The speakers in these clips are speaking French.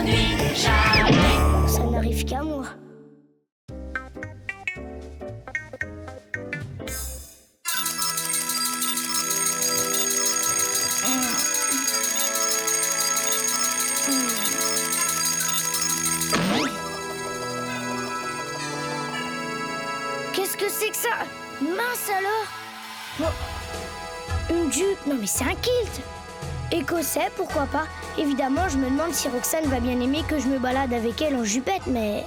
s'ennuie jamais. Ça n'arrive qu'à moi. Qu'est-ce que c'est que ça? Mince alors! Bon, une jupe? Non mais c'est un kilt! Écossais, pourquoi pas? Évidemment, je me demande si Roxane va bien aimer que je me balade avec elle en jupette, mais...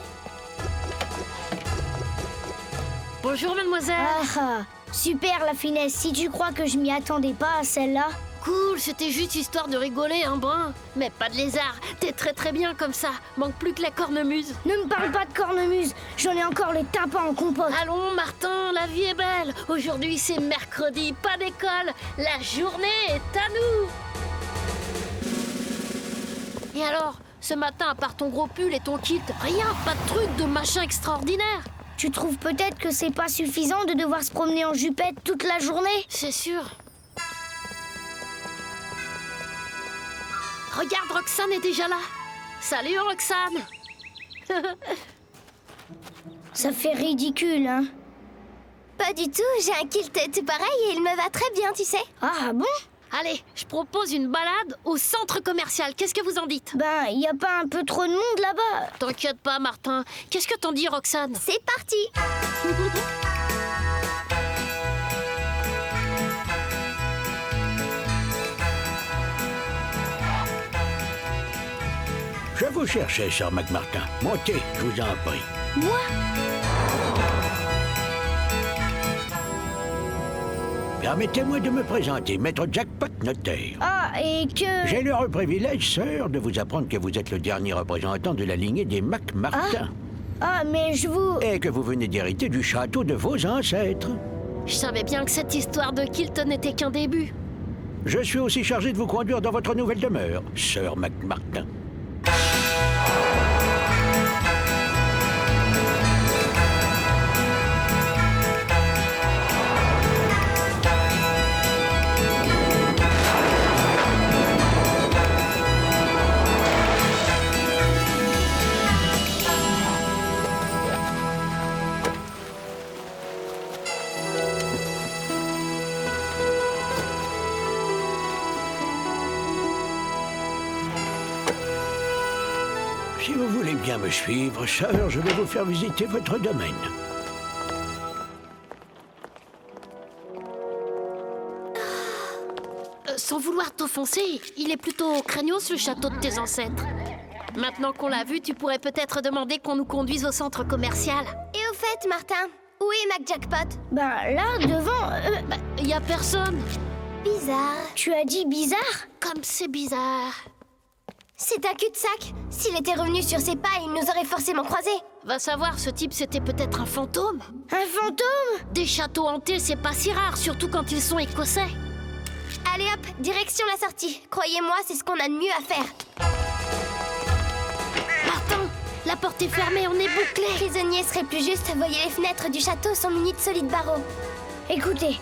Bonjour, mademoiselle. Ah, super la finesse. Si tu crois que je m'y attendais pas à celle-là... Cool, c'était juste histoire de rigoler, hein, brin. Mais pas de lézard. T'es très très bien comme ça. Manque plus que la cornemuse. Ne me parle pas de cornemuse. J'en ai encore les tympans en compote. Allons, Martin, la vie est belle. Aujourd'hui, c'est mercredi, pas d'école. La journée est à nous. Et alors, ce matin, à part ton gros pull et ton kit, rien, pas de truc de machin extraordinaire. Tu trouves peut-être que c'est pas suffisant de devoir se promener en jupette toute la journée? C'est sûr. Regarde, Roxane est déjà là. Salut, Roxane. Ça fait ridicule, hein? Pas du tout, j'ai un kilt tout pareil et il me va très bien, tu sais. Ah bon? Allez, je propose une balade au centre commercial. Qu'est-ce que vous en dites? Ben, y a pas un peu trop de monde là-bas? T'inquiète pas, Martin. Qu'est-ce que t'en dis, Roxane? C'est parti. Je vous cherchais, Sir McMartin. Montez, je vous en prie. Moi? Permettez-moi de me présenter, Maître Jackpot Notaire. Ah, et que... J'ai l'heureux privilège, sœur, de vous apprendre que vous êtes le dernier représentant de la lignée des McMartin. Ah, mais je vous... Et que vous venez d'hériter du château de vos ancêtres. Je savais bien que cette histoire de kilt n'était qu'un début. Je suis aussi chargé de vous conduire dans votre nouvelle demeure, Sir McMartin. Si vous voulez bien me suivre, sœur, je vais vous faire visiter votre domaine. Sans vouloir t'offenser, il est plutôt craignos le château de tes ancêtres. Maintenant qu'on l'a vu, tu pourrais peut-être demander qu'on nous conduise au centre commercial. Et au fait, Martin, où est McJackpot? Ben, là, devant... Y a personne. Bizarre. Tu as dit bizarre? Comme c'est bizarre. C'est un cul-de-sac. S'il était revenu sur ses pas, il nous aurait forcément croisés. Va savoir, ce type c'était peut-être un fantôme. Un fantôme? Des châteaux hantés, c'est pas si rare, surtout quand ils sont écossais. Allez hop, direction la sortie. Croyez-moi, c'est ce qu'on a de mieux à faire. Martin, la porte est fermée, on est bouclé. Prisonnier serait plus juste, voyez les fenêtres du château sont munies de solides barreaux. Écoutez,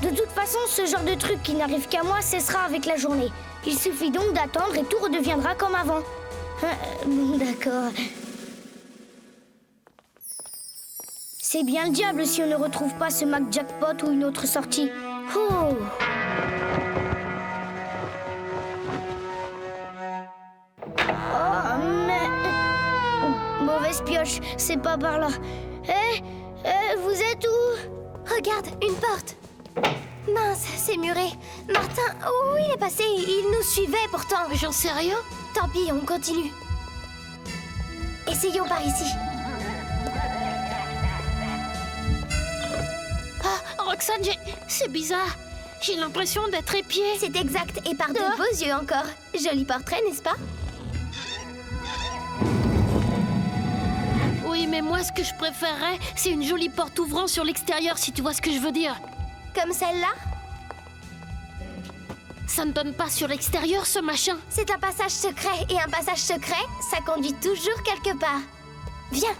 de toute façon, ce genre de truc qui n'arrive qu'à moi cessera avec la journée. Il suffit donc d'attendre et tout redeviendra comme avant. D'accord. C'est bien le diable si on ne retrouve pas ce McJackpot ou une autre sortie. Oh! Oh, mais... Mauvaise pioche, c'est pas par là. Vous êtes où? Regarde, une porte. Mince, c'est muré. Martin, où il est passé? Il nous suivait pourtant. J'en sais rien. Tant pis, on continue. Essayons par ici. Ah, Roxane, c'est bizarre. J'ai l'impression d'être épiée. C'est exact, et par de beaux yeux encore. Joli portrait, n'est-ce pas? Oui, mais moi, ce que je préférerais, c'est une jolie porte ouvrant sur l'extérieur, si tu vois ce que je veux dire. Comme celle-là? Ça ne donne pas sur l'extérieur, ce machin. C'est un passage secret, et un passage secret, ça conduit toujours quelque part. Viens.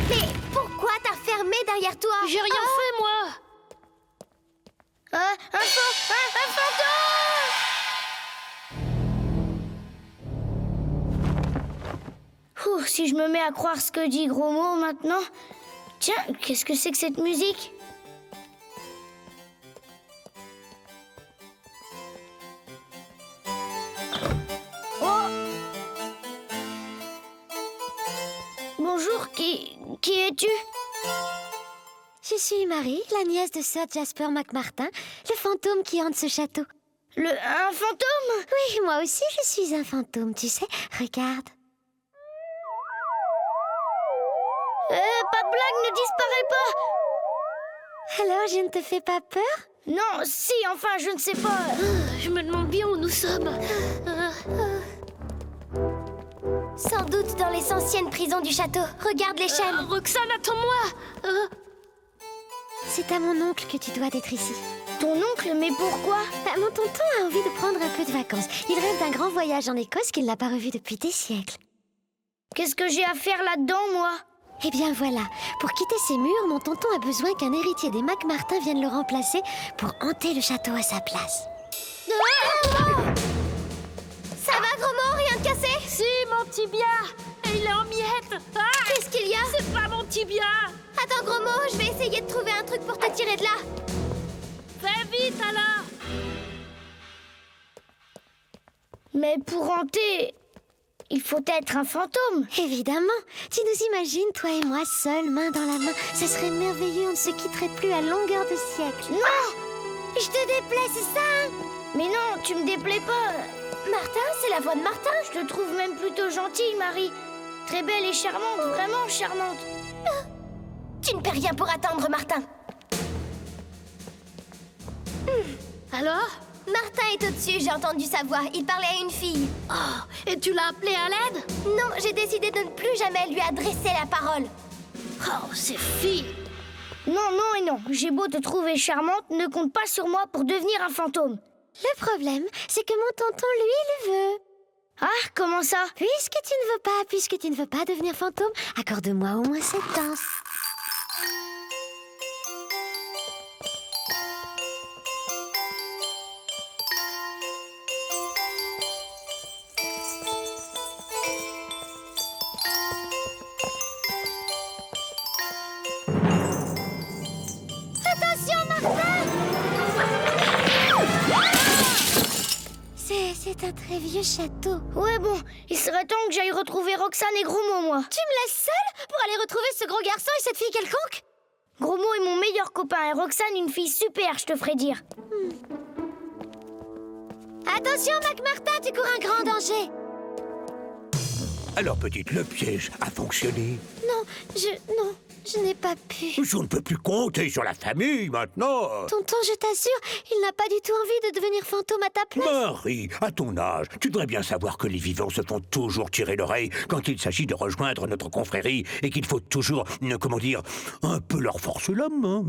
Mais pourquoi t'as fermé derrière toi? J'ai rien fait, moi. Un fantôme! coup, si je me mets à croire ce que dit Gros Mot maintenant... Tiens, qu'est-ce que c'est que cette musique? Oh! Bonjour, qui es-tu? Je suis Marie, la nièce de Sir Jasper McMartin, le fantôme qui hante ce château. Un fantôme? Oui, moi aussi je suis un fantôme, tu sais. Regarde. Pas de blague, ne disparais pas! Alors, je ne te fais pas peur? Non, si, enfin, je ne sais pas. Je me demande bien où nous sommes. Sans doute dans les anciennes prisons du château. Regarde l'échelle. Roxane, attends-moi. C'est à mon oncle que tu dois d'être ici. Ton oncle, mais pourquoi? Mon tonton a envie de prendre un peu de vacances. Il rêve d'un grand voyage en Écosse qu'il n'a pas revu depuis des siècles. Qu'est-ce que j'ai à faire là-dedans, moi? Eh bien voilà, pour quitter ces murs, mon tonton a besoin qu'un héritier des McMartin vienne le remplacer pour hanter le château à sa place. Ça va, Gros Mot, rien de cassé? Si, mon tibia. Et il est en miettes. Ah, Qu'est-ce qu'il y a? c'est pas mon tibia. Attends, Gros Mot, je vais essayer de trouver un truc pour te tirer de là. Fais vite, alors. Mais pour hanter, il faut être un fantôme. Évidemment. Tu nous imagines, toi et moi, seuls, main dans la main. Ce serait merveilleux, on ne se quitterait plus à longueur de siècle. Non! Je te déplais, c'est ça? Mais non, tu me déplais pas. Martin, c'est la voix de Martin. Je te trouve même plutôt gentille, Marie. Très belle et charmante, vraiment charmante. Tu ne peux rien pour attendre, Martin. Alors? Martin est au-dessus, j'ai entendu sa voix. Il parlait à une fille. Oh, et tu l'as appelé à l'aide? Non, j'ai décidé de ne plus jamais lui adresser la parole. Oh, ces filles. Non, non et non. J'ai beau te trouver charmante, ne compte pas sur moi pour devenir un fantôme. Le problème, c'est que mon tonton, lui, le veut. Ah, comment ça? Puisque tu ne veux pas devenir fantôme, accorde-moi au moins cette danse. Attention, Martin! C'est un très vieux château. Ouais, bon, il serait temps que j'aille retrouver Roxane et Gros Mot, moi. Tu me laisses seule pour aller retrouver ce gros garçon et cette fille quelconque? Gros Mot est mon meilleur copain et Roxane une fille super, je te ferai dire. Attention, McMartin, tu cours un grand danger. Alors, petite, le piège a fonctionné. Non, je n'ai pas pu. Je ne peux plus compter sur la famille maintenant. Tonton, je t'assure, il n'a pas du tout envie de devenir fantôme à ta place. Marie, à ton âge, tu devrais bien savoir que les vivants se font toujours tirer l'oreille quand il s'agit de rejoindre notre confrérie et qu'il faut toujours, comment dire, un peu leur forcer la main.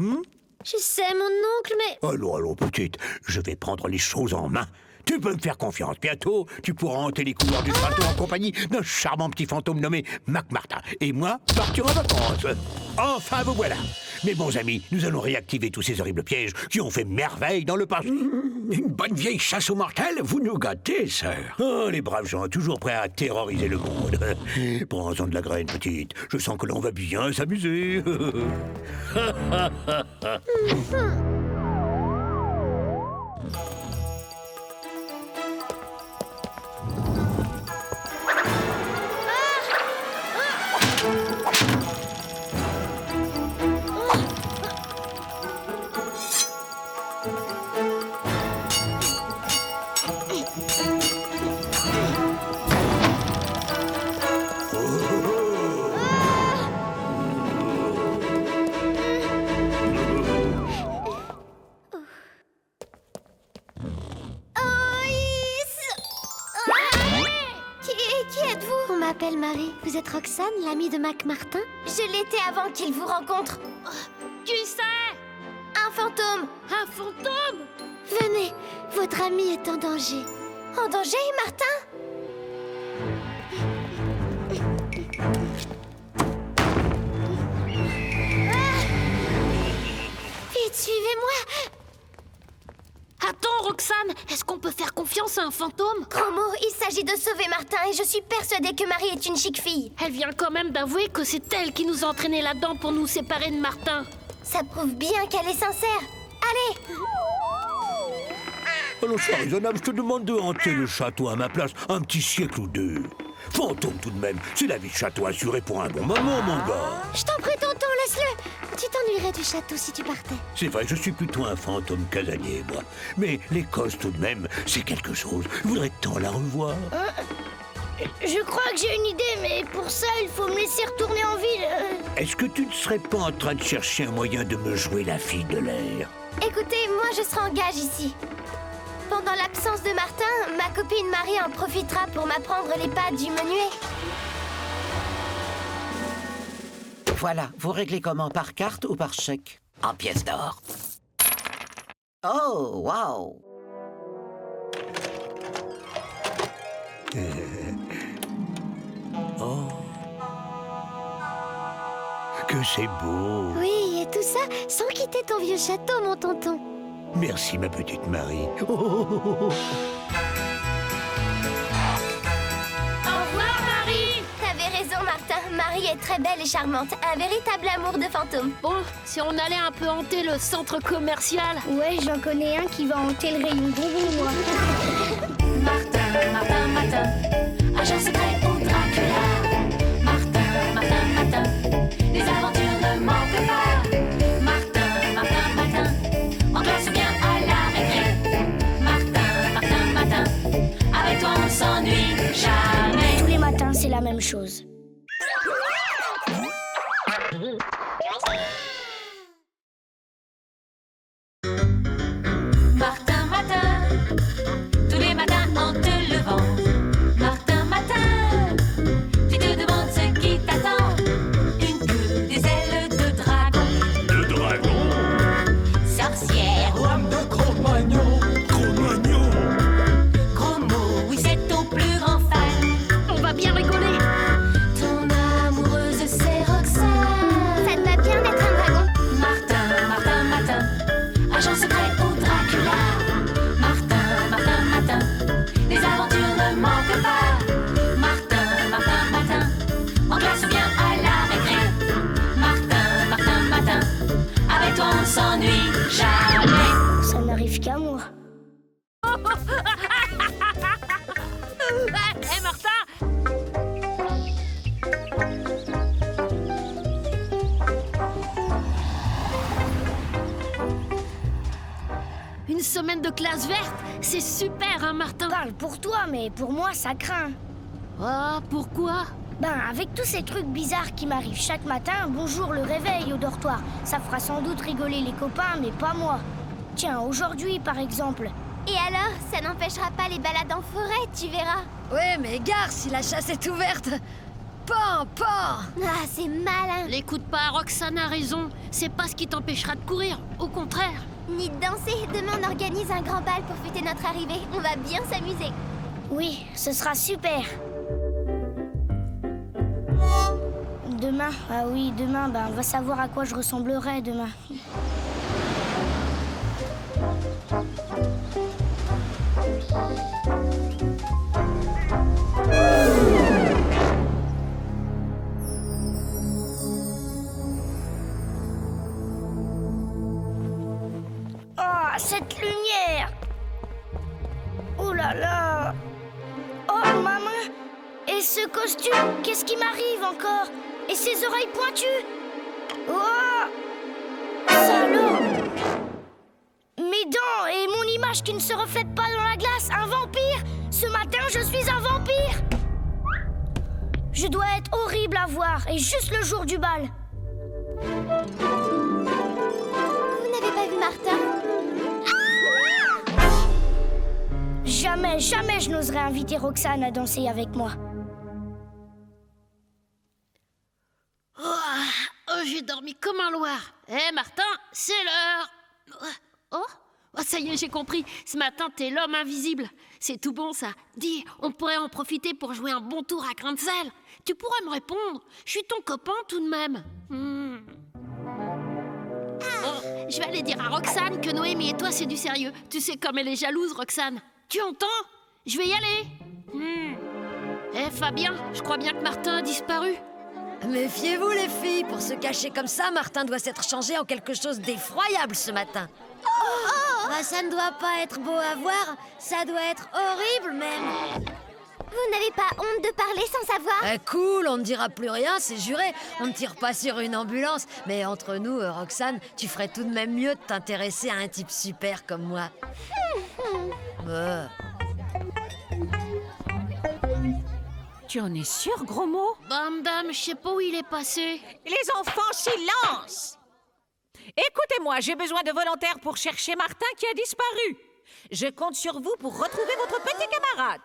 Je sais, mon oncle, mais... Allons, petite, je vais prendre les choses en main. Tu peux me faire confiance. Bientôt, tu pourras hanter les couloirs du château en compagnie d'un charmant petit fantôme nommé McMartin. Et moi, partir en vacances. Enfin, vous voilà. Mes bons amis, nous allons réactiver tous ces horribles pièges qui ont fait merveille dans le passé. Une bonne vieille chasse aux mortels, vous nous gâtez, sœur. Oh, les braves gens, toujours prêts à terroriser le monde. Prends-en de la graine, petite. Je sens que l'on va bien s'amuser. Qui êtes-vous? On m'appelle Marie. Vous êtes Roxane, l'amie de McMartin? Je l'étais avant qu'il vous rencontre. Qui c'est? Un fantôme. Un fantôme? Venez, votre ami est en danger. En danger, Martin? Vite, suivez-moi. Attends, Roxane, est-ce qu'on peut faire confiance à un fantôme? Gros mot, il s'agit de sauver Martin et je suis persuadée que Marie est une chic fille. Elle vient quand même d'avouer que c'est elle qui nous a entraînés là-dedans pour nous séparer de Martin. Ça prouve bien qu'elle est sincère. Allez! Alors, c'est raisonnable, je te demande de hanter le château à ma place un petit siècle ou deux. Fantôme tout de même, c'est la vie de château assurée pour un bon moment, mon gars. Je t'en prie, tonton, laisse-le. Tu t'ennuierais du château si tu partais. C'est vrai, je suis plutôt un fantôme casanier, moi. Mais l'Écosse, tout de même, c'est quelque chose. Je voudrais tant la revoir. Je crois que j'ai une idée, mais pour ça, il faut me laisser retourner en ville. Est-ce que tu ne serais pas en train de chercher un moyen de me jouer la fille de l'air? Écoutez, moi je serai en gage ici. Pendant l'absence de Martin, ma copine Marie en profitera pour m'apprendre les pas du menuet. Voilà, vous réglez comment? Par carte ou par chèque? En pièces d'or. Oh, waouh! Oh, que c'est beau. Oui, et tout ça sans quitter ton vieux château, mon tonton. Merci, ma petite Marie. Oh, oh, oh, oh. Au revoir, Marie! T'avais raison, Martin. Marie est très belle et charmante. Un véritable amour de fantôme. Bon, si on allait un peu hanter le centre commercial. Ouais, j'en connais un qui va hanter le rayon bonbons, moi. Martin, Martin, Martin, agent secret au Dracula. Martin, Martin, Martin, les aventures ne manquent pas. Martin, Martin, Martin, on doit se bien à la récré. Martin, Martin, Martin, avec toi on s'ennuie jamais. Tous les matins, c'est la même chose. Martin, Martin, tous les matins en te levant. Martin, Martin, tu te demandes ce qui t'attend. Une queue, des ailes de dragon. De dragon, Sorcière, Lame de Cro-Magnon. Cro-Magnon. gros mot, oui c'est ton plus grand fan. On va bien rigoler. Ton amoureuse c'est Roxane. Ça te va bien d'être un dragon? Martin, Martin, Martin, agent secret au Dracula. Martin, Martin, Martin, les aventures ne manquent pas. Martin, Martin, Martin, on classe bien à la récré. Martin, Martin, Martin, avec toi on s'ennuie jamais. Ça n'arrive qu'à moi. Hé, Martin! Une semaine de classe verte, c'est super, hein, Martin? Parle pour toi, mais pour moi, ça craint. Oh, pourquoi? Ben, avec tous ces trucs bizarres qui m'arrivent chaque matin, bonjour le réveil au dortoir. Ça fera sans doute rigoler les copains, mais pas moi. Tiens, aujourd'hui, par exemple. Et alors, ça n'empêchera pas les balades en forêt, tu verras. Ouais, mais gare si la chasse est ouverte. Pan, pan. Ah, c'est malin. L'écoute pas, Roxane a raison. C'est pas ce qui t'empêchera de courir, au contraire. Ni de danser. Demain, on organise un grand bal pour fêter notre arrivée. On va bien s'amuser. Oui, ce sera super. Demain, ah oui, demain, ben, on va savoir à quoi je ressemblerai demain. Oh, cette lumière! Oh là là! Oh, ma main! Et ce costume, qu'est-ce qui m'arrive encore? Et ces oreilles pointues? Oh! Salaud! Mes dents et mon image qui ne se reflète pas dans la glace, un vampire! Ce matin, je suis un vampire! Je dois être horrible à voir, et juste le jour du bal. Vous n'avez pas vu Martin? Jamais, jamais je n'oserais inviter Roxane à danser avec moi. Oh, j'ai dormi comme un loir. Hé, Martin, c'est l'heure. Oh, ça y est, j'ai compris. Ce matin, t'es l'homme invisible. C'est tout bon, ça. Dis, on pourrait en profiter pour jouer un bon tour à grain de sel. Tu pourrais me répondre. Je suis ton copain, tout de même. Oh, je vais aller dire à Roxane que Noémie et toi, c'est du sérieux. Tu sais comme elle est jalouse, Roxane. Tu entends? Je vais y aller. Eh, Fabien, je crois bien que Martin a disparu. Méfiez-vous, les filles. Pour se cacher comme ça, Martin doit s'être changé en quelque chose d'effroyable ce matin. Ça ne doit pas être beau à voir, ça doit être horrible même. Vous n'avez pas honte de parler sans savoir? Cool, on ne dira plus rien, c'est juré. On ne tire pas sur une ambulance. Mais entre nous, Roxane, tu ferais tout de même mieux de t'intéresser à un type super comme moi. Tu en es sûr, gros mot? Bam Bam, je sais pas où il est passé. Les enfants, silence! Écoutez-moi, j'ai besoin de volontaires pour chercher Martin qui a disparu. Je compte sur vous pour retrouver votre petit camarade.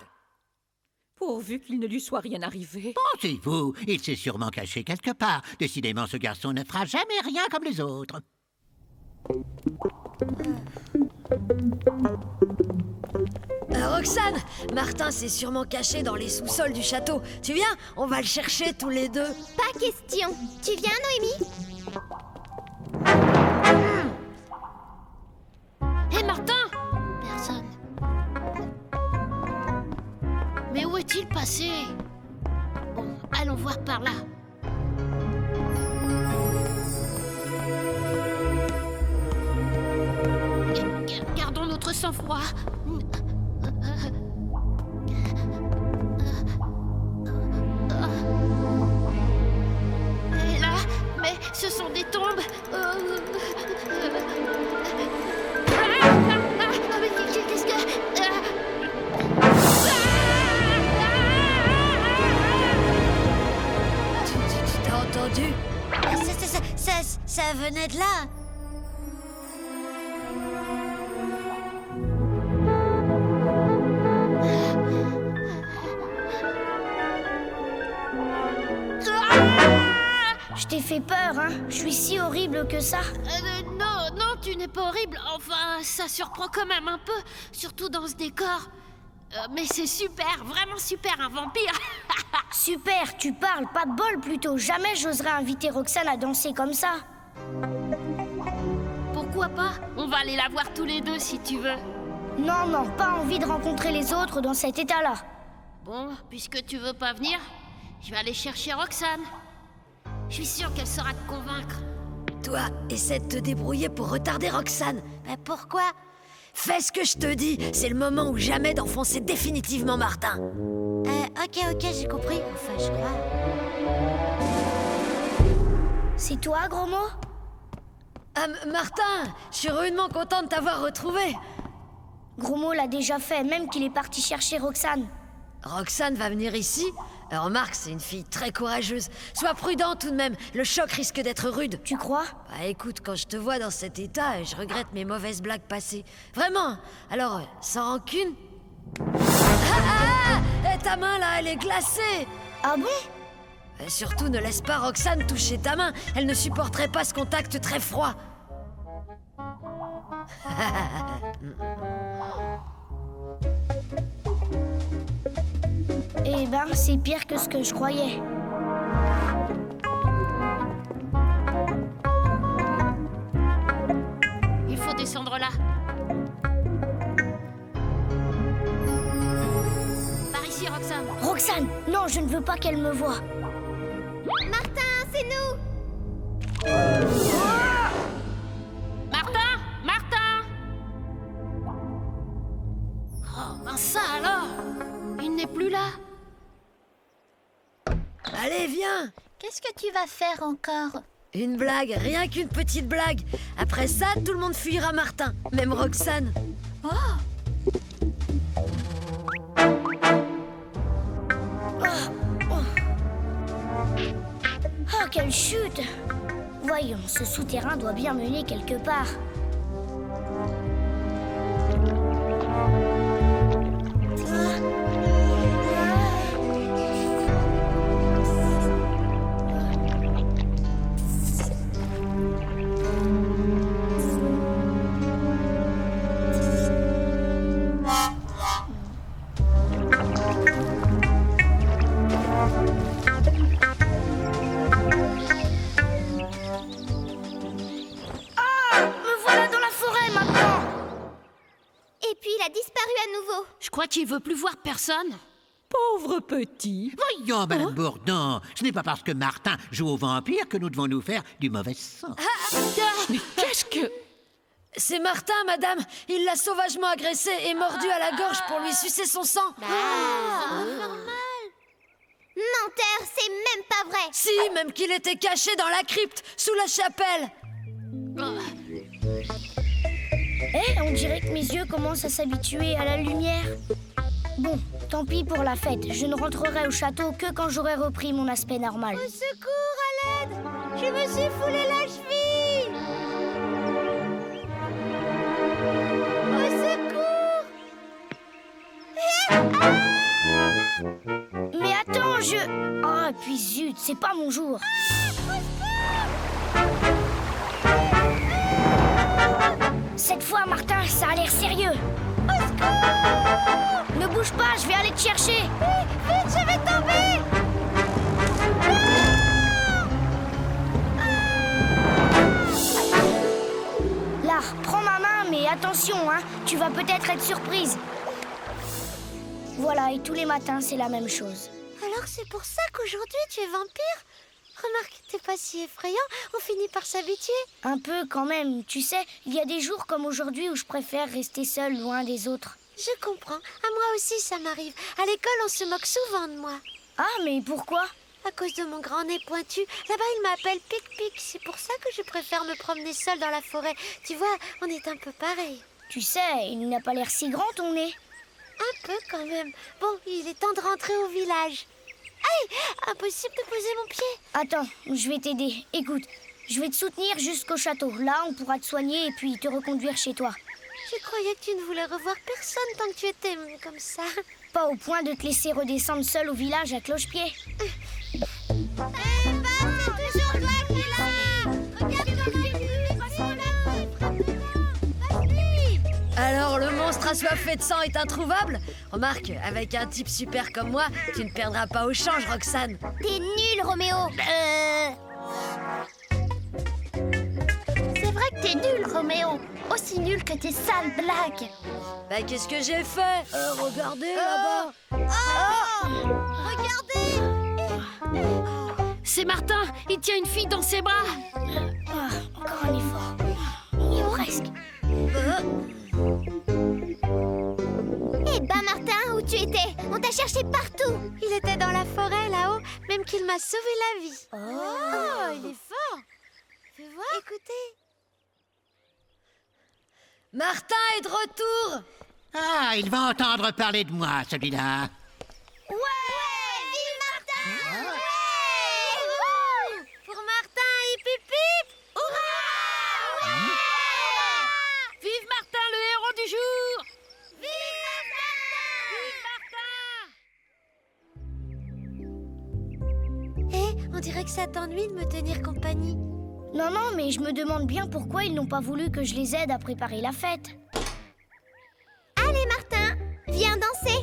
Pourvu qu'il ne lui soit rien arrivé. Pensez-vous, il s'est sûrement caché quelque part. Décidément, ce garçon ne fera jamais rien comme les autres. Roxane, Martin s'est sûrement caché dans les sous-sols du château. Tu viens? On va le chercher tous les deux. Pas question. Tu viens, Noémie? Hé, Martin! Personne. Mais où est-il passé? Bon, allons voir par là. Gardons notre sang-froid. Et là, mais ce sont des tombes. Mais qu'est-ce que... Tu t'as entendu? Ça venait de là. Je t'ai fait peur, hein? Je suis si horrible que ça. Non, tu n'es pas horrible. Enfin, ça surprend quand même un peu, surtout dans ce décor. Mais c'est super, vraiment super, un vampire. Super, tu parles, pas de bol plutôt. Jamais j'oserais inviter Roxane à danser comme ça. Pourquoi pas? On va aller la voir tous les deux si tu veux. Non, pas envie de rencontrer les autres dans cet état-là. Bon, puisque tu veux pas venir, je vais aller chercher Roxane. Je suis sûre qu'elle saura te convaincre. Toi, essaie de te débrouiller pour retarder Roxane. Pourquoi? Fais ce que je te dis. C'est le moment ou jamais d'enfoncer définitivement Martin. Ok, j'ai compris. Enfin, je crois. C'est toi, gros mot? Martin, je suis rudement content de t'avoir retrouvé. Gros mot l'a déjà fait, même qu'il est parti chercher Roxane. Roxane va venir ici? Remarque, c'est une fille très courageuse. Sois prudent tout de même, le choc risque d'être rude. Tu crois? Écoute, quand je te vois dans cet état, je regrette mes mauvaises blagues passées. Vraiment. Alors, sans rancune... ta main là, elle est glacée. Ah bon? Surtout, ne laisse pas Roxane toucher ta main. Elle ne supporterait pas ce contact très froid. Eh ben, c'est pire que ce que je croyais. Il faut descendre là. Par ici, Roxane. Roxane, non, je ne veux pas qu'elle me voie. Martin, c'est nous. Martin! Oh, ben ça alors! Il n'est plus là. Allez, viens. Qu'est-ce que tu vas faire encore? Une blague, rien qu'une petite blague. Après ça, tout le monde fuira Martin, même Roxane. Oh, quelle chute! Voyons, ce souterrain doit bien mener quelque part. Me tu veux plus voir personne? Pauvre petit. Voyons, Madame Bourdon, ce n'est pas parce que Martin joue au vampire que nous devons nous faire du mauvais sang. Mais qu'est-ce que... C'est Martin, madame. Il l'a sauvagement agressé et mordu à la gorge pour lui sucer son sang. Menteur, c'est même pas vrai. Si, même qu'il était caché dans la crypte, sous la chapelle. On dirait que mes yeux commencent à s'habituer à la lumière. Bon, tant pis pour la fête. Je ne rentrerai au château que quand j'aurai repris mon aspect normal. Au secours, à l'aide! Je me suis foulé la cheville! Au secours! Mais attends, Oh, et puis zut, c'est pas mon jour. Cette fois, Martin, ça a l'air sérieux. Ne bouge pas, je vais aller te chercher. Vite, je vais tomber! Là, prends ma main, mais attention, hein, tu vas peut-être être surprise. Voilà, et tous les matins, c'est la même chose. Alors c'est pour ça qu'aujourd'hui tu es vampire? Remarque, t'es pas si effrayant, on finit par s'habituer. Un peu quand même, tu sais, il y a des jours comme aujourd'hui où je préfère rester seule, loin des autres. Je comprends, à moi aussi ça m'arrive. À l'école on se moque souvent de moi. Ah, mais pourquoi? À cause de mon grand nez pointu. Là-bas il m'appelle Pic-Pic, c'est pour ça que je préfère me promener seule dans la forêt. Tu vois, on est un peu pareil. Tu sais, il n'a pas l'air si grand ton nez. Un peu quand même. Bon, il est temps de rentrer au village. Aïe! Impossible de poser mon pied. Attends, je vais t'aider. Écoute, je vais te soutenir jusqu'au château. Là, on pourra te soigner et puis te reconduire chez toi. Je croyais que tu ne voulais revoir personne tant que tu étais comme ça. Pas au point de te laisser redescendre seule au village à cloche-pied. C'est toujours toi qui es là! Regarde comme il Alors, le monstre assoiffé de sang est introuvable? Remarque, avec un type super comme moi, tu ne perdras pas au change, Roxane. T'es nul, Roméo. C'est vrai que t'es nul, Roméo. Aussi nul que tes sales blagues. Bah, qu'est-ce que j'ai fait? Regardez là-bas. Regardez! C'est Martin, il tient une fille dans ses bras. Ah, encore un effort. Il est presque. Eh ben Martin, où tu étais? On t'a cherché partout. Il était dans la forêt là-haut, même qu'il m'a sauvé la vie. Oh, il est fort. Fais voir. Écoutez. Martin est de retour. Ah, il va entendre parler de moi, celui-là. Ouais, vive Martin! Ouais! Wouhou! Pour Martin, hip hip hip! Hurrah! Vive Martin, le héros du jour. Vive Martin! Eh, on dirait que ça t'ennuie de me tenir compagnie. Non, non, mais je me demande bien pourquoi ils n'ont pas voulu que je les aide à préparer la fête. Allez Martin, viens danser.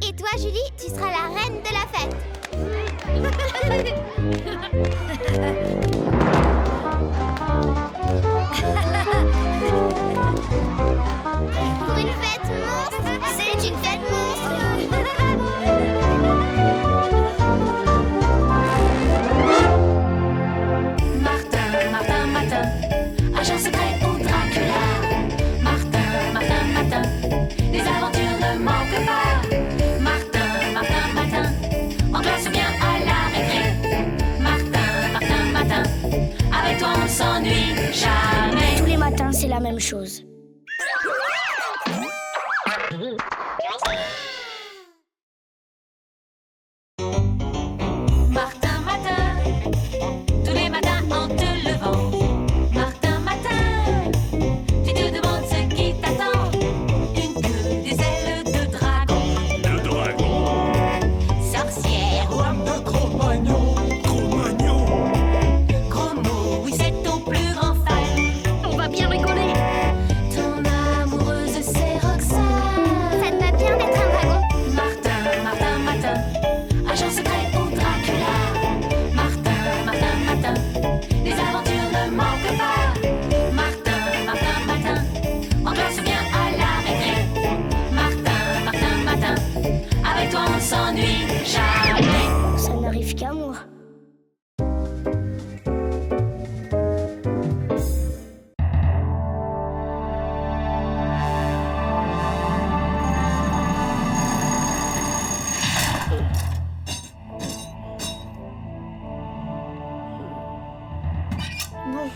Et toi Julie, tu seras la reine de la fête. Pour une fête monstre, c'est une fête monstre. Martin, Martin, Martin, agent secret ou Dracula. Martin, Martin, Martin, les aventures ne manquent pas. Martin, Martin, Martin, en classe ou bien à la récré. Martin, Martin, Martin, avec toi on s'ennuie jamais. Tous les matins, c'est la même chose. Martin, Martin, tous les matins en te levant. Martin, Martin, tu te demandes ce qui t'attend. Une queue, des ailes de dragon. De dragon. Sorcière, Roi de Cro-Magnon. Cro-Magnon. gros mot, oui c'est ton plus grand fan. On va bien rigoler.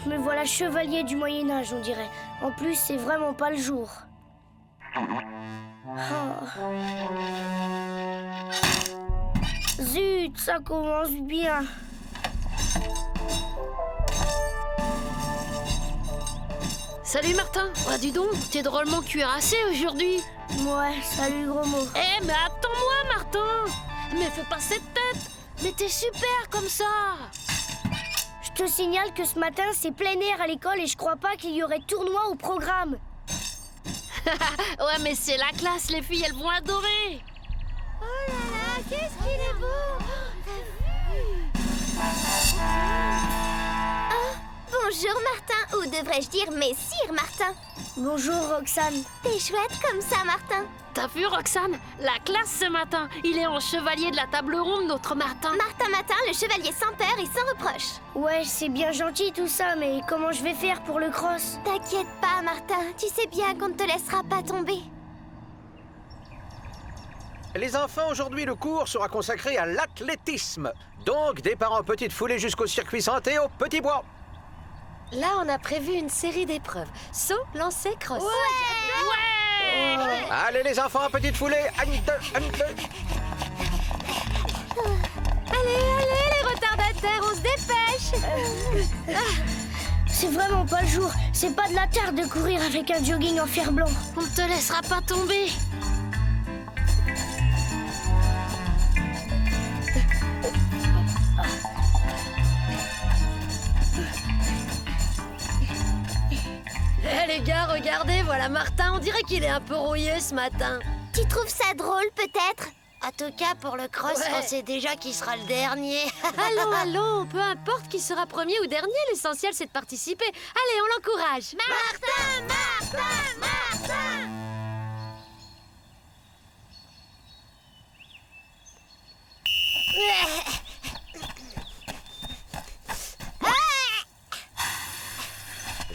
me voilà chevalier du Moyen-Âge, on dirait. En plus, c'est vraiment pas le jour. Oh. Zut, ça commence bien. Salut Martin. Ah, dis donc, t'es drôlement cuirassé aujourd'hui. Ouais, salut gros mot. Eh, mais attends-moi, Martin. Mais fais pas cette tête. Mais t'es super comme ça. Je te signale que ce matin, c'est plein air à l'école et je crois pas qu'il y aurait tournoi au programme. Ouais, mais c'est la classe, les filles, elles vont adorer. Oh là là, qu'est-ce qu'il est beau! Oh, bonjour Martin, ou devrais-je dire Messire Martin? Bonjour Roxane. T'es chouette comme ça, Martin. T'as vu, Roxane? La classe ce matin. Il est en chevalier de la table ronde, notre Martin. Martin Matin, le chevalier sans peur et sans reproche. Ouais, c'est bien gentil tout ça, mais comment je vais faire pour le cross? T'inquiète pas, Martin, tu sais bien qu'on ne te laissera pas tomber. Les enfants, aujourd'hui, le cours sera consacré à l'athlétisme. Donc, départ en petite foulée jusqu'au circuit santé au Petit Bois. Là, on a prévu une série d'épreuves. Saut, lancer, cross. Allez, les enfants, en petite foulée. Un, deux, un, deux. Allez, les retardataires, on se dépêche. C'est vraiment pas le jour. C'est pas de la tarte de courir avec un jogging en fer blanc. On te laissera pas tomber. Eh les gars, regardez, voilà Martin, on dirait qu'il est un peu rouillé ce matin. Tu trouves ça drôle, peut-être? En tout cas, pour le cross, Ouais. on sait déjà qui sera le dernier. Allons, peu importe qui sera premier ou dernier, l'essentiel c'est de participer. Allez, on l'encourage. Martin!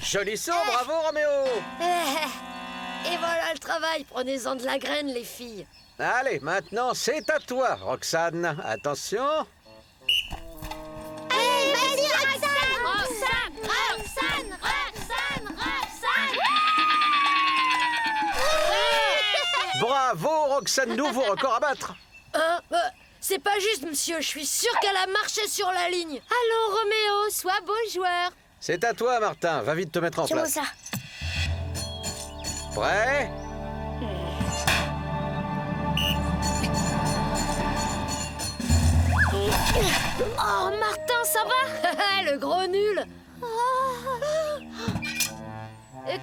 Joli saut, bravo, Roméo. Et voilà le travail, prenez-en de la graine, les filles. Allez, maintenant, c'est à toi, Roxane. Attention. Allez, vas-y, Roxane! Roxane! Bravo, Roxane, nouveau record à battre. C'est pas juste, monsieur, je suis sûre qu'elle a marché sur la ligne. Allons, Roméo, sois beau joueur. C'est à toi, Martin. Va vite te mettre en Tiens-moi place. ça. Prêt? Oh, Martin, ça va? Le gros nul.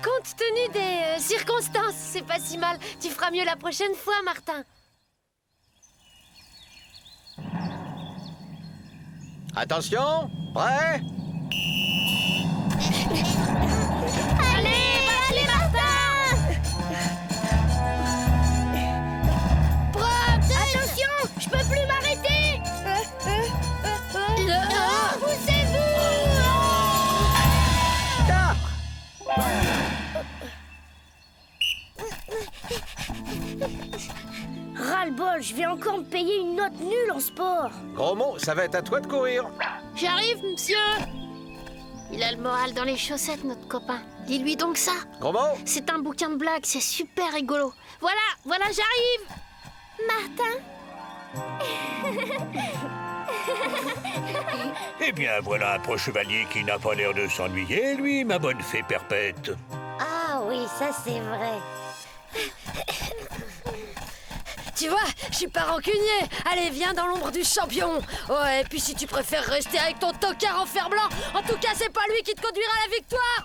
Compte tenu des circonstances, c'est pas si mal. Tu feras mieux la prochaine fois, Martin. Attention. Prêt? Allez, Martin! Attention, je peux plus m'arrêter. Poussez-vous! Ah! Ras-le-bol, je vais encore me payer une note nulle en sport. Gros mot, ça va être à toi de courir. J'arrive, monsieur. Il a le moral dans les chaussettes, notre copain. Dis-lui donc ça. Gros mot. C'est un bouquin de blagues, c'est super rigolo. Voilà, j'arrive. Martin? Eh bien, voilà un pro chevalier qui n'a pas l'air de s'ennuyer, lui, ma bonne fée perpète. Ah oui, ça c'est vrai. Tu vois, je suis pas rancunier. Allez, viens dans l'ombre du champion. Ouais, et puis si tu préfères rester avec ton tocard en fer blanc, en tout cas, c'est pas lui qui te conduira à la victoire.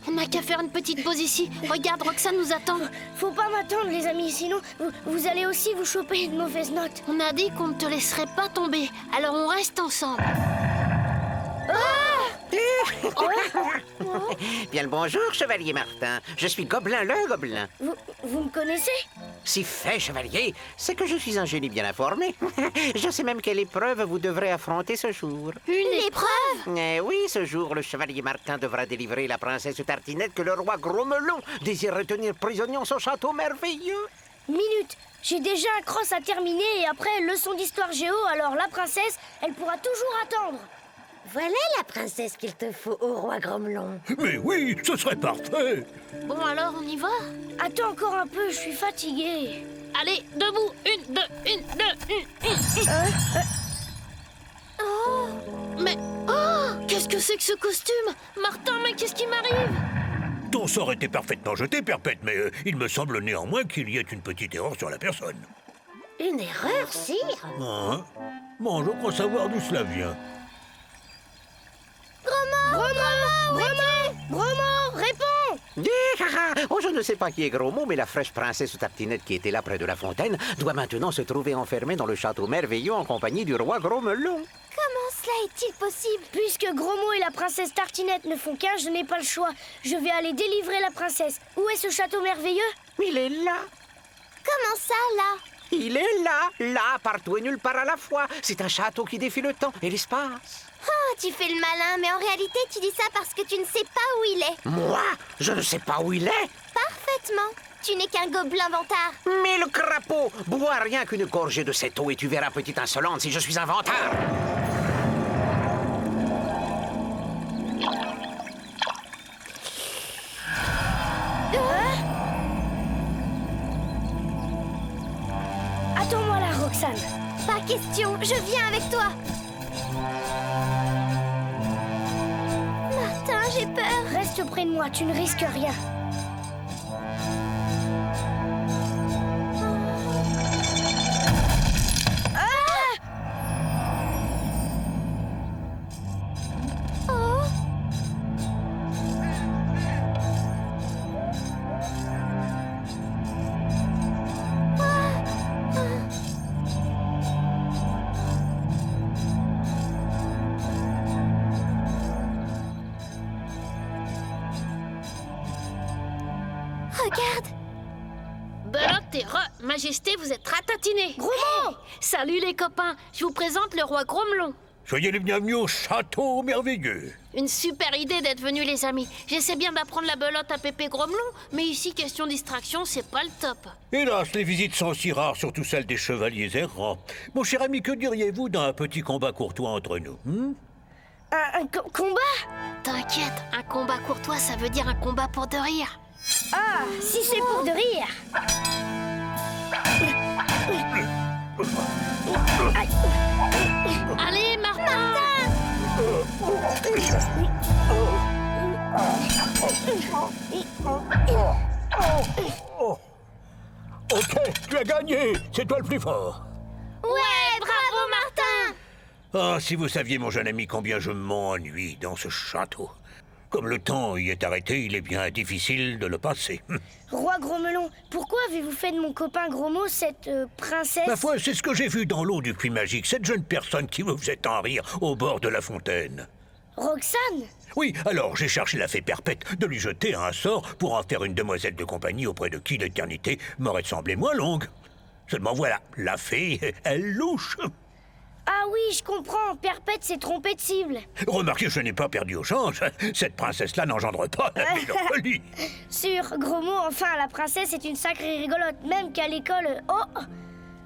On n'a qu'à faire une petite pause ici. Regarde, Roxane nous attend. Faut pas m'attendre, les amis, sinon vous allez aussi vous choper une mauvaise note. On a dit qu'on ne te laisserait pas tomber. Alors on reste ensemble. Bien le bonjour, chevalier Martin. Je suis Gobelin le Gobelin. Vous me connaissez? Si fait, chevalier, c'est que je suis un génie bien informé. Je sais même quelle épreuve vous devrez affronter ce jour. Une épreuve? Eh oui, ce jour, le chevalier Martin devra délivrer la princesse Tartinette que le roi Grosmelon désire retenir prisonnier en son château merveilleux. Minute, j'ai déjà un cross à terminer et après leçon d'histoire géo, alors la princesse, elle pourra toujours attendre. Voilà la princesse qu'il te faut au roi Gromelon. Mais oui, ce serait parfait. Bon alors, on y va? Attends encore un peu, je suis fatiguée. Allez, debout. Une, deux. Mais... Oh! Qu'est-ce que c'est que ce costume? Martin, mais qu'est-ce qui m'arrive? Ton sort était parfaitement jeté, Perpète, mais il me semble néanmoins qu'il y ait une petite erreur sur la personne. Une erreur, sire? Hein? Bon, je crois savoir d'où cela vient. Gromo, réponds! Oh, je ne sais pas qui est Gros Mot, mais la fraîche princesse Tartinette qui était là près de la fontaine doit maintenant se trouver enfermée dans le château merveilleux en compagnie du roi Gromelon. Comment cela est-il possible? Puisque Gromo et la princesse Tartinette ne font qu'un, je n'ai pas le choix. Je vais aller délivrer la princesse. Où est ce château merveilleux? Il est là. Comment ça, là? Il est là, partout et nulle part à la fois. C'est un château qui défie le temps et l'espace. Oh, tu fais le malin, mais en réalité, tu dis ça parce que tu ne sais pas où il est. Moi, je ne sais pas où il est. Parfaitement. Tu n'es qu'un gobelin vantard. Mais le crapaud, bois rien qu'une gorgée de cette eau et tu verras, petite insolente, si je suis un vantard. Attends-moi là, Roxane. Pas question, je viens avec toi. Martin, j'ai peur. Reste près de moi, tu ne risques rien. Regarde. Belote et Majesté, vous êtes ratatinés. Gromo! Salut les copains, je vous présente le roi Gromelon. Soyez les bienvenus au château merveilleux. Une super idée d'être venus les amis. J'essaie bien d'apprendre la belote à Pépé Gromelon, mais ici, question distraction, c'est pas le top. Hélas, les visites sont si rares, surtout celles des chevaliers errants. Mon cher ami, que diriez-vous d'un petit combat courtois entre nous? Un combat? T'inquiète, un combat courtois, ça veut dire un combat pour de rire. Ah, si c'est pour de rire. Allez, Martin! Ok, tu as gagné. C'est toi le plus fort. Ouais, bravo, Martin. Ah, si vous saviez, mon jeune ami, combien je m'ennuie dans ce château. Comme le temps y est arrêté, il est bien difficile de le passer. Roi Gromelon, pourquoi avez-vous fait de mon copain Gromo cette princesse? Ma foi, c'est ce que j'ai vu dans l'eau du puits magique, cette jeune personne qui me faisait tant rire au bord de la fontaine. Roxane? Oui, alors j'ai cherché la fée Perpète de lui jeter un sort pour en faire une demoiselle de compagnie auprès de qui l'éternité m'aurait semblé moins longue. Seulement voilà, la fée, elle louche. Ah oui, je comprends, Perpète s'est trompée de cible. Remarquez, je n'ai pas perdu au change. Cette princesse-là n'engendre pas la mélancolie. Sûr, Gromo, enfin, la princesse est une sacrée rigolote, même qu'à l'école... Oh!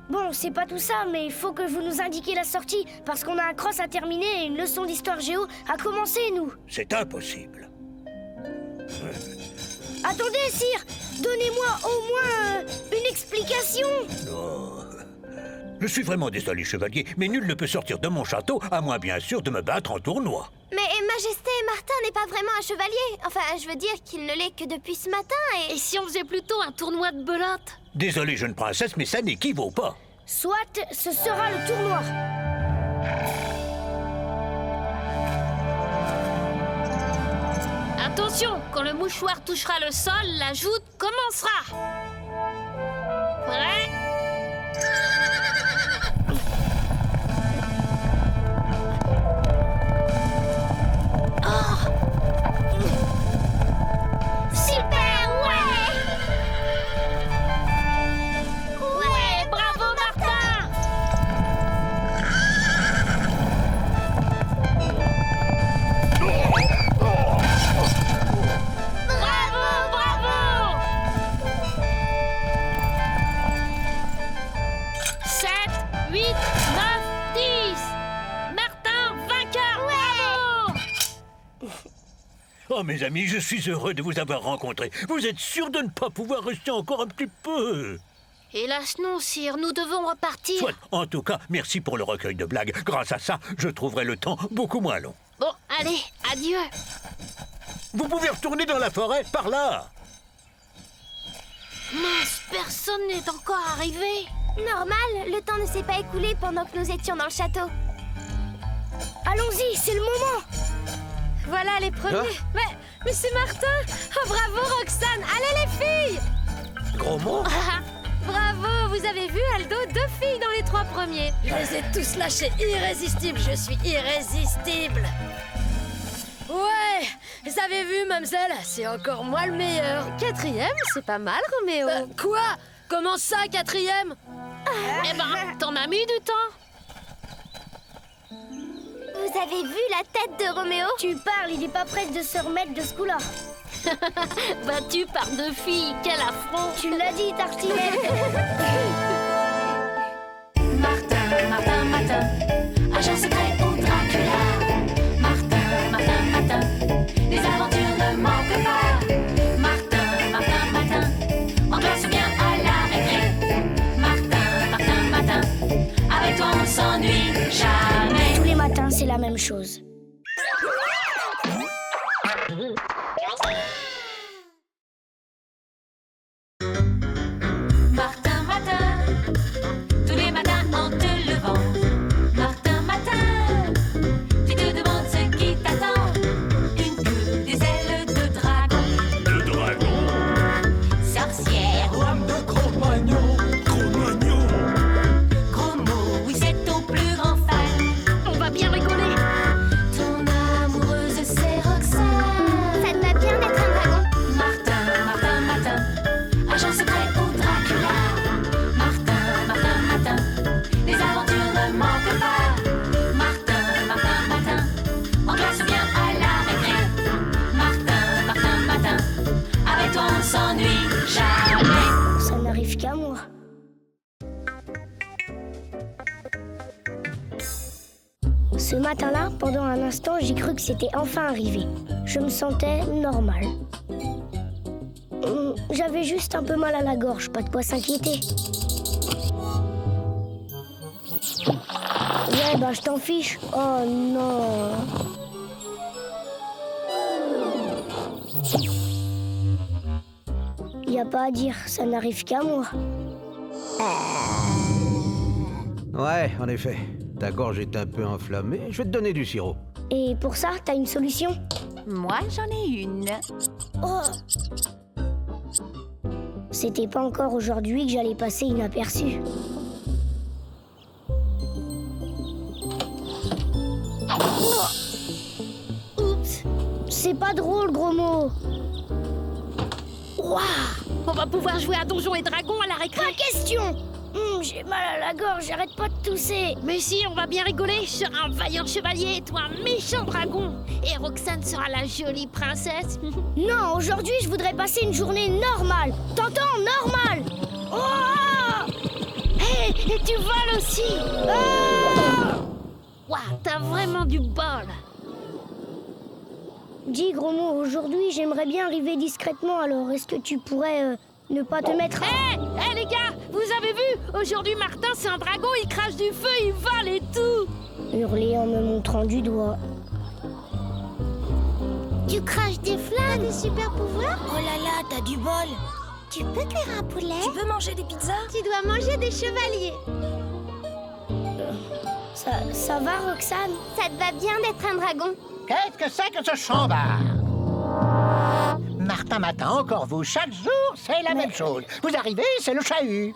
Bon, c'est pas tout ça, mais il faut que vous nous indiquiez la sortie, parce qu'on a un cross à terminer et une leçon d'histoire géo à commencer, nous. C'est impossible. Attendez, sire, donnez-moi au moins une explication. Non. Je suis vraiment désolé, chevalier, mais nul ne peut sortir de mon château, à moins bien sûr de me battre en tournoi. Mais Majesté, Martin n'est pas vraiment un chevalier. Enfin, je veux dire qu'il ne l'est que depuis ce matin Et si on faisait plutôt un tournoi de belote? Désolé, jeune princesse, mais ça n'équivaut pas. Soit, ce sera le tournoi. Attention, quand le mouchoir touchera le sol, la joute commencera. Prêt? Super, ouais! Ouais, Bravo, Martin! bravo, bravo! Oh, mes amis, je suis heureux de vous avoir rencontrés. Vous êtes sûrs de ne pas pouvoir rester encore un petit peu? Hélas non, sire, nous devons repartir. Soit. En tout cas, merci pour le recueil de blagues. Grâce à ça, je trouverai le temps beaucoup moins long. Bon, allez, adieu. Vous pouvez retourner dans la forêt, par là. Mince, personne n'est encore arrivé. Normal, le temps ne s'est pas écoulé pendant que nous étions dans le château. Allons-y, c'est le moment. Voilà les premiers. Hein? Mais c'est Martin. Oh, bravo, Roxane. Allez, les filles. Gros mot? Bravo, vous avez vu, Aldo, 2 filles dans les 3 premiers. Je les ai tous lâchés, irrésistibles, je suis irrésistible. Ouais, vous avez vu, mademoiselle, c'est encore moi le meilleur. 4e, c'est pas mal, Roméo. Quoi? Comment ça, 4e? Eh ben, t'en as mis du temps. Vous avez vu la tête de Roméo? Tu parles, il est pas prêt de se remettre de ce coup-là. Battu par 2 filles, quel affront. Tu l'as dit, Tartinette. Martin, Martin, Martin, agent secret pour Dracula. Martin, Martin, Martin, les aventures ne manquent pas. Martin, Martin, Martin, en classe ou bien à la récré. Martin, Martin, Martin, avec toi on s'ennuie jamais. Tous les matins, c'est la même chose. Martin, Martin, tous les matins en te levant. Martin, Martin, tu te demandes ce qui t'attend. Une queue, des ailes de dragon. De dragon. Sorcière, Lame de Cro-Magnon. Cro-Magnon. gros mot, oui c'est ton plus grand fan. On va bien rigoler. Ton amoureuse c'est Roxane. Ça te va bien d'être un dragon? Martin, Martin, Martin, agent secret pour Dracula. Martin, Martin, Martin, les aventures ne manquent pas. Martin, Martin, Martin, en classe ou bien à la récré. Martin, Martin, Martin, avec toi on s'ennuie jamais. Ça n'arrive qu'à moi. Ce matin-là, pendant un instant, j'ai cru que c'était enfin arrivé. Je me sentais normal. J'avais juste un peu mal à la gorge, pas de quoi s'inquiéter. Ouais, bah je t'en fiche. Oh non. Y a pas à dire, ça n'arrive qu'à moi. Ouais, en effet. Ta gorge est un peu enflammée. Je vais te donner du sirop. Et pour ça, t'as une solution? Moi, j'en ai une. Oh! C'était pas encore aujourd'hui que j'allais passer inaperçu. Oh. Oups! C'est pas drôle, gros mot! Waouh! On va pouvoir jouer à Donjons et Dragons à la récré. Pas question! J'ai mal à la gorge, j'arrête pas de tousser. Mais si, on va bien rigoler. Je serai un vaillant chevalier et toi un méchant dragon. Et Roxane sera la jolie princesse. Non, aujourd'hui, je voudrais passer une journée normale. T'entends? Normale! Oh! Hé, et tu voles aussi. Waouh, t'as vraiment du bol. Dis, gros mot, aujourd'hui, j'aimerais bien arriver discrètement, alors est-ce que tu pourrais ne pas te mettre... Hé, les gars, vous avez vu? Aujourd'hui, Martin, c'est un dragon, il crache du feu, il vole et tout. Hurler en me montrant du doigt. Tu craches des flammes, des super pouvoirs? Oh là là, t'as du bol. Tu peux cuire un poulet? Tu veux manger des pizzas? Tu dois manger des chevaliers. Ça va, Roxane? Ça te va bien d'être un dragon? Qu'est-ce que c'est que ce chambard? Martin, encore vous, chaque jour, c'est la même chose. Vous arrivez, c'est le chahut.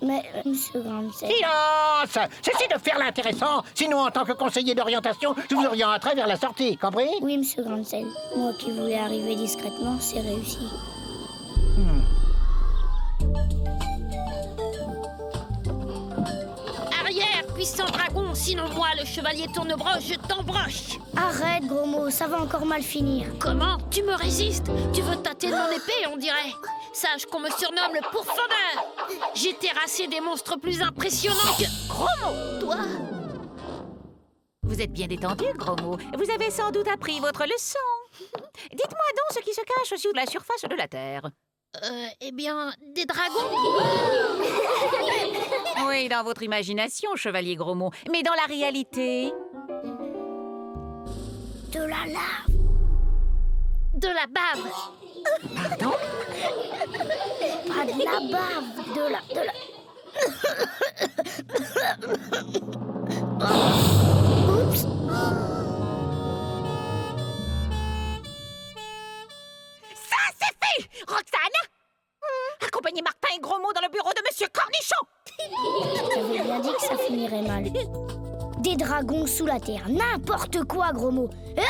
Mais, monsieur Grandsel... Silence! Cessez de faire l'intéressant, sinon en tant que conseiller d'orientation, je vous orienterai vers la sortie, compris? Oui, monsieur Grandsel. Moi qui voulais arriver discrètement, c'est réussi. Arrière, puissant dragon, sinon moi, le chevalier tournebroche, je t'embroche. Arrête, gros mot, ça va encore mal finir. Comment? Tu me résistes? Tu veux tâter de mon épée, on dirait. Sache qu'on me surnomme le pourfendeur. J'ai terrassé des monstres plus impressionnants que... Gros mot, toi. Vous êtes bien détendu, gros mot. Vous avez sans doute appris votre leçon. Dites-moi donc ce qui se cache sous la surface de la Terre. Eh bien, des dragons. Oui, dans votre imagination, chevalier Gros Mot. Mais dans la réalité... De la lave. De la bave. Pardon? Pas de la bave, de la... Oups. Ça, c'est fait! Roxane! Accompagnez Martin et Gros Mot dans le bureau de Monsieur Cornichon! J'avais bien dit que ça finirait mal. Des dragons sous la terre, n'importe quoi, Gros Mot. Ah!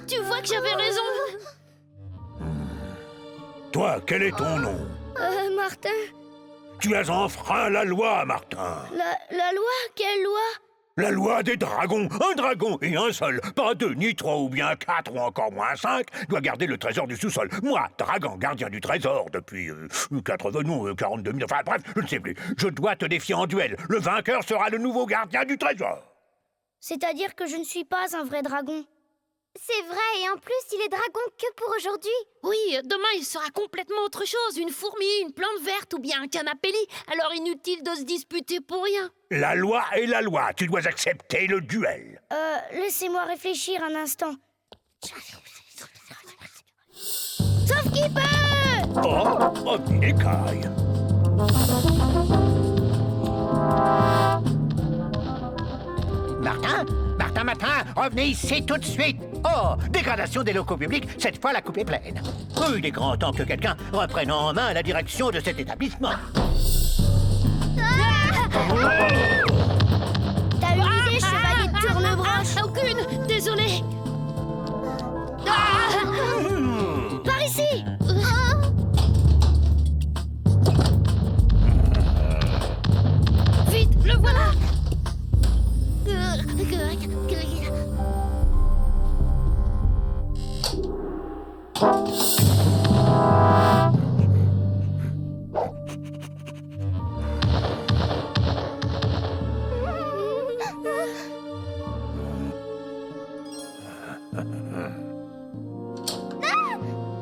Tu vois que j'avais raison. Toi, quel est ton nom? Martin. Tu as enfreint la loi, Martin. La loi? Quelle loi? La loi des dragons. Un dragon et un seul, pas deux, ni trois ou bien quatre ou encore moins 5, doit garder le trésor du sous-sol. Moi, dragon gardien du trésor depuis 42 000, enfin bref, je ne sais plus. Je dois te défier en duel. Le vainqueur sera le nouveau gardien du trésor. C'est-à-dire que je ne suis pas un vrai dragon. C'est vrai, et en plus, il est dragon que pour aujourd'hui. Oui, demain il sera complètement autre chose. Une fourmi, une plante verte ou bien un canapé lit. Alors inutile de se disputer pour rien. La loi est la loi. Tu dois accepter le duel. Laissez-moi réfléchir un instant. Sauf qui peut! Oh, écaille. Martin, revenez ici tout de suite. Oh, dégradation des locaux publics, cette fois la coupe est pleine. Il est grand temps que quelqu'un reprenne en main la direction de cet établissement. T'as une idée, chevalier de tournebranche? Aucune, désolé. Par ici! Vite, le voilà.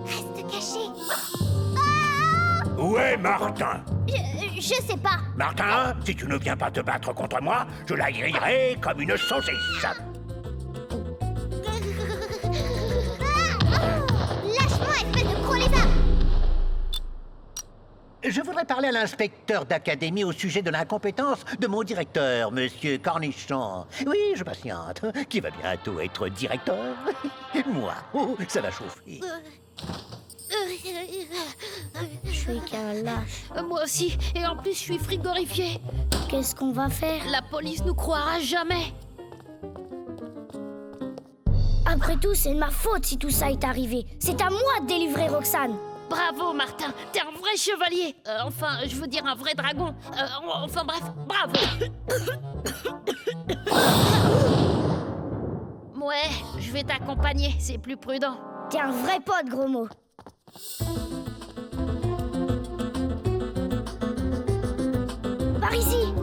Reste caché. Où est Martin? Je sais pas. Martin, si tu ne viens pas te battre contre moi, je la grillerai comme une saucisse. Lâche-moi, espèce de gros lézard. Je voudrais parler à l'inspecteur d'académie au sujet de l'incompétence de mon directeur, Monsieur Cornichon. Oui, je patiente. Qui va bientôt être directeur? Moi. Oh, ça va chauffer. Je suis qu'un lâche. Moi aussi, et en plus je suis frigorifié. Qu'est-ce qu'on va faire? La police nous croira jamais. Après tout, c'est de ma faute si tout ça est arrivé. C'est à moi de délivrer Roxane. Bravo Martin, t'es un vrai chevalier. Enfin, je veux dire un vrai dragon. Enfin bref, bravo. Ouais, je vais t'accompagner, c'est plus prudent. T'es un vrai pote, Gros Mot. Par ici.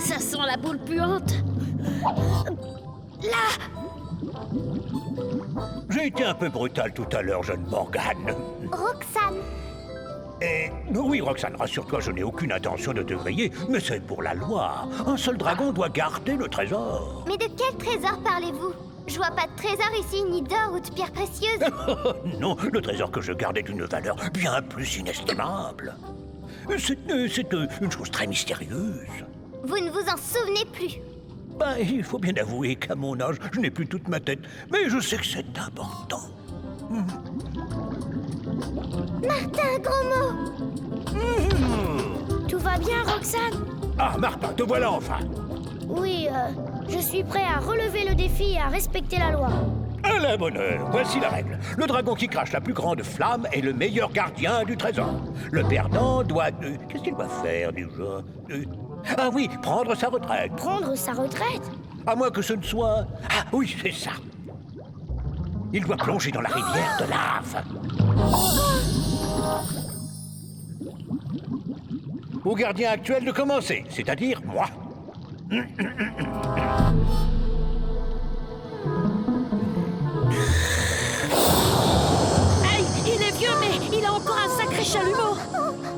Ça sent la boule puante. Là! J'ai été un peu brutal tout à l'heure, jeune Morgane. Roxane. Oui, Roxane, rassure-toi, je n'ai aucune intention de te griller, mais c'est pour la loi. Un seul dragon doit garder le trésor. Mais de quel trésor parlez-vous? Je vois pas de trésor ici, ni d'or ou de pierres précieuses. Non, le trésor que je garde est d'une valeur bien plus inestimable. C'est une chose très mystérieuse. Vous ne vous en souvenez plus. Il faut bien avouer qu'à mon âge, je n'ai plus toute ma tête. Mais je sais que c'est important. Martin, Gros Mot. Tout va bien, Roxane? Ah, Martin, te voilà enfin. Oui, je suis prêt à relever le défi et à respecter la loi. À la bonne heure, voici la règle. Le dragon qui crache la plus grande flamme est le meilleur gardien du trésor. Le perdant doit... qu'est-ce qu'il doit faire déjà Ah oui, prendre sa retraite. Prendre sa retraite? À moins que ce ne soit... Ah oui, c'est ça. Il doit plonger dans la rivière de lave. Au gardien actuel de commencer, c'est-à-dire moi. Aïe, il est vieux, mais il a encore un sacré chalumeau.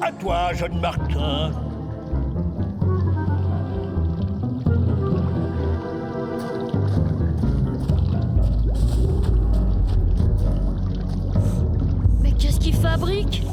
À toi, jeune Martin. Mais qu'est-ce qu'il fabrique?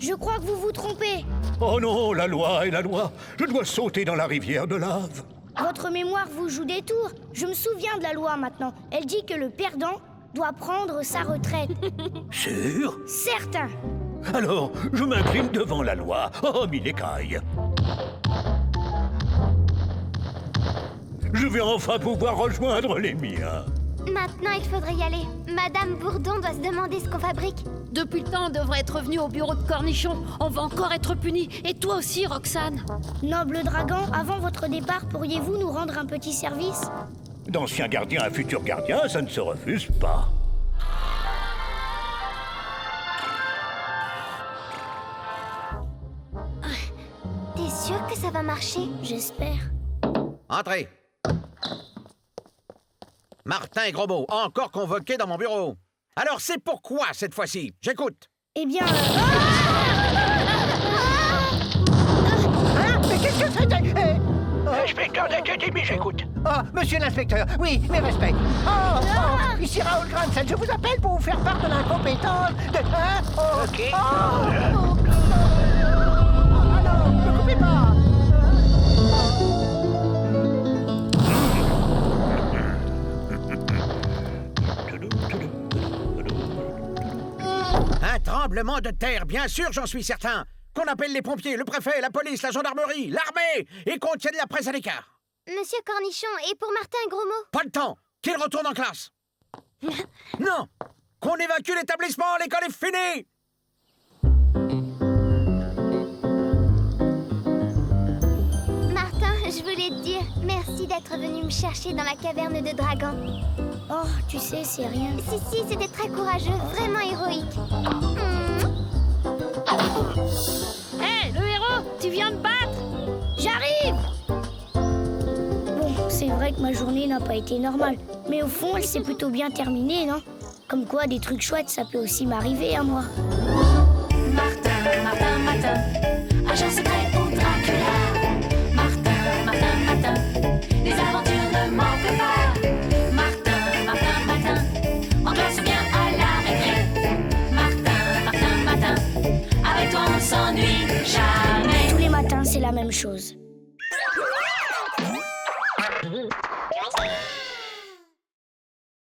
Je crois que vous vous trompez. Oh non, la loi est la loi. Je dois sauter dans la rivière de lave. Votre mémoire vous joue des tours. Je me souviens de la loi maintenant. Elle dit que le perdant doit prendre sa retraite. Sûr? Certain. Alors, je m'incline devant la loi. Oh, mille écailles. Je vais enfin pouvoir rejoindre les miens. Maintenant, il faudrait y aller. Madame Bourdon doit se demander ce qu'on fabrique. Depuis le temps, on devrait être venu au bureau de Cornichon. On va encore être punis. Et toi aussi, Roxane. Noble dragon, avant votre départ, pourriez-vous nous rendre un petit service? D'ancien gardien à futur gardien, ça ne se refuse pas. T'es sûr que ça va marcher? J'espère. Entrez. Martin et Grosbeau, encore convoqués dans mon bureau. Alors c'est pourquoi cette fois-ci? J'écoute. Eh bien... Mais qu'est-ce que c'était? Inspecteur d'académie, j'écoute. Oh, monsieur l'inspecteur, oui, mes respects. Ici Raoul Gransel, je vous appelle pour vous faire part de l'incompétence de... Ok. Ah non, ne coupez pas. Un tremblement de terre, bien sûr, j'en suis certain. Qu'on appelle les pompiers, le préfet, la police, la gendarmerie, l'armée, et qu'on tienne la presse à l'écart. Monsieur Cornichon, et pour Martin et Grosbeau? Pas le temps. Qu'il retourne en classe. Non. Qu'on évacue l'établissement, l'école est finie. Martin, je voulais te dire merci d'être venu me chercher dans la caverne de dragon. Oh, tu sais, c'est rien. Si, c'était très courageux, vraiment héroïque. Hé, le héros, tu viens de battre? J'arrive! Bon, c'est vrai que ma journée n'a pas été normale. Mais au fond, elle s'est plutôt bien terminée, non? Comme quoi, des trucs chouettes, ça peut aussi m'arriver à moi. Martin, agent secret pour Dracula. Martin, les aventures ne manquent pas. Martin, en classe bien à la récré. Martin, avec toi on s'ennuie jamais. Tous les matins, c'est la même chose.